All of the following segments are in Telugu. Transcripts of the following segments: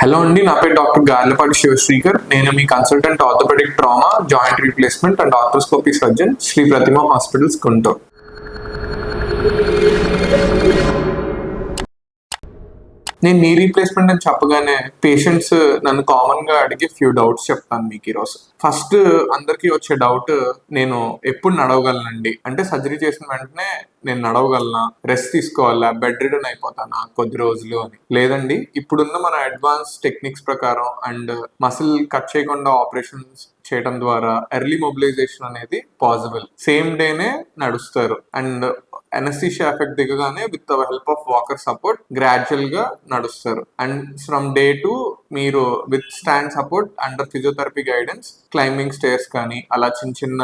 హలో అండి, నా పేరు డాక్టర్ గార్లపాటి శివశ్రీకర్. నేను మీ consultant orthopaedic trauma, joint replacement and arthroscopy surgeon, Sri Prathima hospitals, Guntur. నేను నీ రీప్లేస్మెంట్ అని చెప్పగానే పేషెంట్స్ నన్ను కామన్ గా అడిగే ఫ్యూ డౌట్స్ చెప్తాను మీకు ఈరోజు. ఫస్ట్ అందరికీ వచ్చే డౌట్, నేను ఎప్పుడు నడవగలనండి అంటే సర్జరీ చేసిన వెంటనే నేను నడవగలనా, రెస్ట్ తీసుకోవాలా, బెడ్ రిడన్ అయిపోతానా కొద్ది రోజులు అని. లేదండి, ఇప్పుడున్న మన అడ్వాన్స్ టెక్నిక్స్ ప్రకారం అండ్ మసిల్ కట్ చేయకుండా ఆపరేషన్స్ చేయడం ద్వారా ఎర్లీ మొబిలైజేషన్ అనేది పాసిబుల్. సేమ్ డేనే నడుస్తారు అండ్ అనస్థీషియా ఎఫెక్ట్ దిగగానే with the help of walker support gradual గా నడుస్తారు. అండ్ ఫ్రమ్ డే టు మీరు with stand support under physiotherapy guidance climbing stairs కానీ అలా చిన్న చిన్న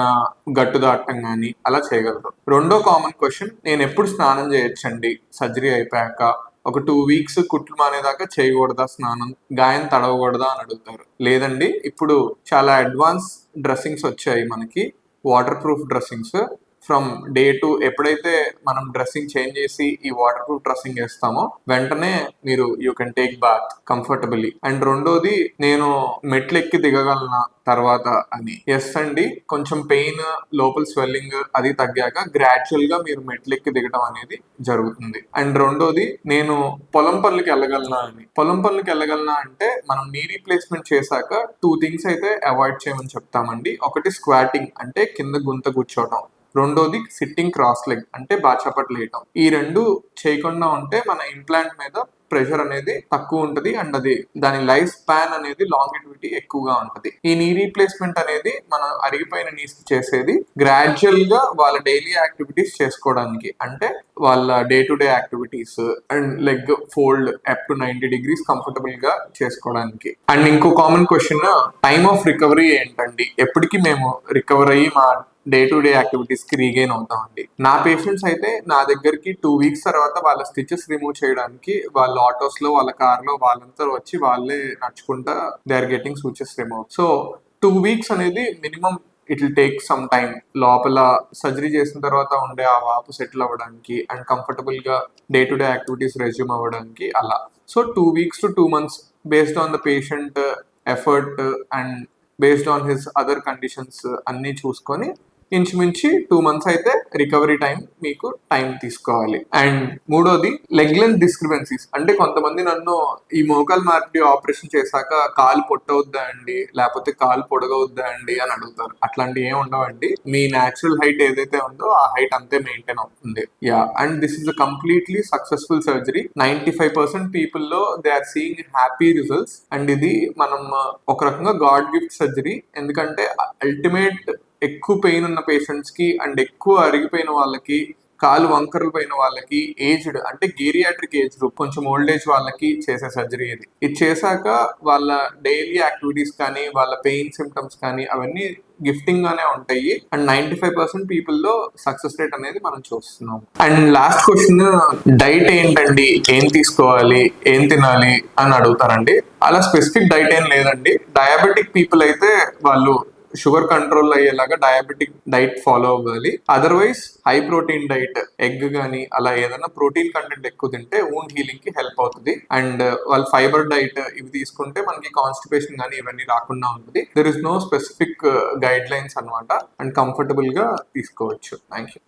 గట్టు దాటం కానీ అలా చేయగలరు. రెండో కామన్ క్వశ్చన్, నేను ఎప్పుడు స్నానం చేయొచ్చండి సర్జరీ అయిపోయాక? ఒక 2 వీక్స్ కుట్లు మానేదాకా చేయకూడదా స్నానం, గాయం తడవకూడదా అని అడుగుతారు. లేదండి, ఇప్పుడు చాలా అడ్వాన్స్ డ్రెస్సింగ్స్ వచ్చాయి మనకి, water proof dressings. From day to ఎప్పుడైతే మనం డ్రెస్సింగ్ చేంజ్ చేసి ఈ వాటర్ ప్రూఫ్ డ్రెస్సింగ్ వేస్తామో వెంటనే మీరు you can take bath comfortably. And రెండోది, నేను మెట్లు ఎక్కి దిగగలనా తర్వాత అని. ఎస్ అండి, కొంచెం పెయిన్, లోపల స్వెల్లింగ్ అది తగ్గాక గ్రాడ్యువల్ గా మీరు మెట్లు ఎక్కి దిగడం అనేది జరుగుతుంది. అండ్ రెండోది, నేను పొలం పనులకి వెళ్ళగలనా అని. పొలం పనులకి వెళ్ళగలనా అంటే మనం నీ రీప్లేస్మెంట్ చేశాక 2 థింగ్స్ అయితే అవాయిడ్ చేయమని చెప్తామండి. ఒకటి స్క్వాటింగ్ అంటే కింద గుంత కూర్చోవడం, రెండోది సిట్టింగ్ క్రాస్ లెగ్ అంటే బాచపట్లు వేయటం. ఈ రెండు చేయకుండా ఉంటే మన ఇంప్లాంట్ మీద ప్రెషర్ అనేది తక్కువ ఉంటుంది అండ్ అది దాని లైఫ్ స్పాన్ అనేది లాంగిటివిటీ ఎక్కువగా ఉంటుంది. ఈ నీ రీప్లేస్మెంట్ అనేది మనం అరిగిపోయిన నీస్ చేసేది గ్రాడ్యువల్ గా వాళ్ళ డైలీ యాక్టివిటీస్ చేసుకోవడానికి, అంటే వాళ్ళ day to day activities and leg fold up to 90 degrees comfortable గా చేసుకోవడానికి. అండ్ ఇంకో common question, time of recovery ఏంటండి, ఎప్పటికీ మేము రికవర్ అయ్యి మా డే టు డే యాక్టివిటీస్ కి రీగెయిన్ అవుతామండి. నా పేషెంట్స్ అయితే నా దగ్గరికి 2 వీక్స్ తర్వాత వాళ్ళ స్టిచెస్ రిమూవ్ చేయడానికి వాళ్ళ ఆటోస్ లో, వాళ్ళ కార్ లో వాళ్ళంతా వచ్చి వాళ్ళే నడుచుకుంటా దే ఆర్ గెటింగ్ సూచెస్ రిమూవ్. సో 2 వీక్స్ అనేది minimum it will take some time. లోపల సర్జరీ చేసిన తర్వాత ఉండే ఆ వాపు సెటిల్ అవ్వడానికి అండ్ కంఫర్టబుల్ గా day to day activities resume అవ్వడానికి అలా. So 2 weeks to 2 months based on the patient effort and based on his other conditions అన్ని చూసుకొని ఇంచుమించి 2 months అయితే రికవరీ టైం మీకు టైం తీసుకోవాలి. అండ్ మూడోది, లెగ్ లెంత్ డిస్క్రిపెన్సీస్ అంటే కొంతమంది నన్ను ఈ మోకాలు మార్పిడి ఆపరేషన్ చేశాక కాలు పొట్టవుద్దా అండి, లేకపోతే కాలు పొడగవుద్దా అండి అని అడుగుతారు. అట్లాంటివి ఏమి ఉండవండి. మీ న్యాచురల్ హైట్ ఏదైతే ఉందో ఆ హైట్ అంతే మెయింటైన్ అవుతుంది. Yeah, and this is a completely successful surgery. 95% people లో they are seeing happy results. And ఇది మనం ఒక రకంగా గాడ్ గిఫ్ట్ సర్జరీ. ఎందుకంటే అల్టిమేట్ ఎక్కువ పెయిన్ ఉన్న పేషెంట్స్ కి అండ్ ఎక్కువ అరిగిపోయిన వాళ్ళకి, కాలు వంకరలు పోయిన వాళ్ళకి, ఏజ్డ్ అంటే గేరియాట్రిక్ ఏజ్ గ్రూప్ కొంచెం ఓల్డ్ ఏజ్ వాళ్ళకి చేసే సర్జరీ ఇది. ఇది చేశాక వాళ్ళ డైలీ యాక్టివిటీస్ కానీ వాళ్ళ పెయిన్ సిమ్టమ్స్ కానీ అవన్నీ గిఫ్టింగ్ గానే ఉంటాయి. అండ్ 95% పీపుల్ లో సక్సెస్ రేట్ అనేది మనం చూస్తున్నాం. అండ్ లాస్ట్ క్వశ్చన్, డైట్ ఏంటండి, ఏం తీసుకోవాలి, ఏం తినాలి అని అడుగుతారండి. అలా స్పెసిఫిక్ డైట్ ఏం లేదండి. డయాబెటిక్ పీపుల్ అయితే వాళ్ళు షుగర్ కంట్రోల్ అయ్యేలాగా డయాబెటిక్ డైట్ ఫాలో అవ్వాలి. Otherwise high protein diet, egg కానీ అలా ఏదైనా ప్రోటీన్ కంటెంట్ ఎక్కువ తింటే వూండ్ హీలింగ్ కి హెల్ప్ అవుతుంది. అండ్ వాళ్ళు ఫైబర్ డైట్ ఇవి తీసుకుంటే మనకి కాన్స్టిపేషన్ కానీ ఇవన్నీ రాకుండా ఉంటుంది. There is no specific guide lines అనమాట. అండ్ కంఫర్టబుల్ గా తీసుకోవచ్చు. Thank you.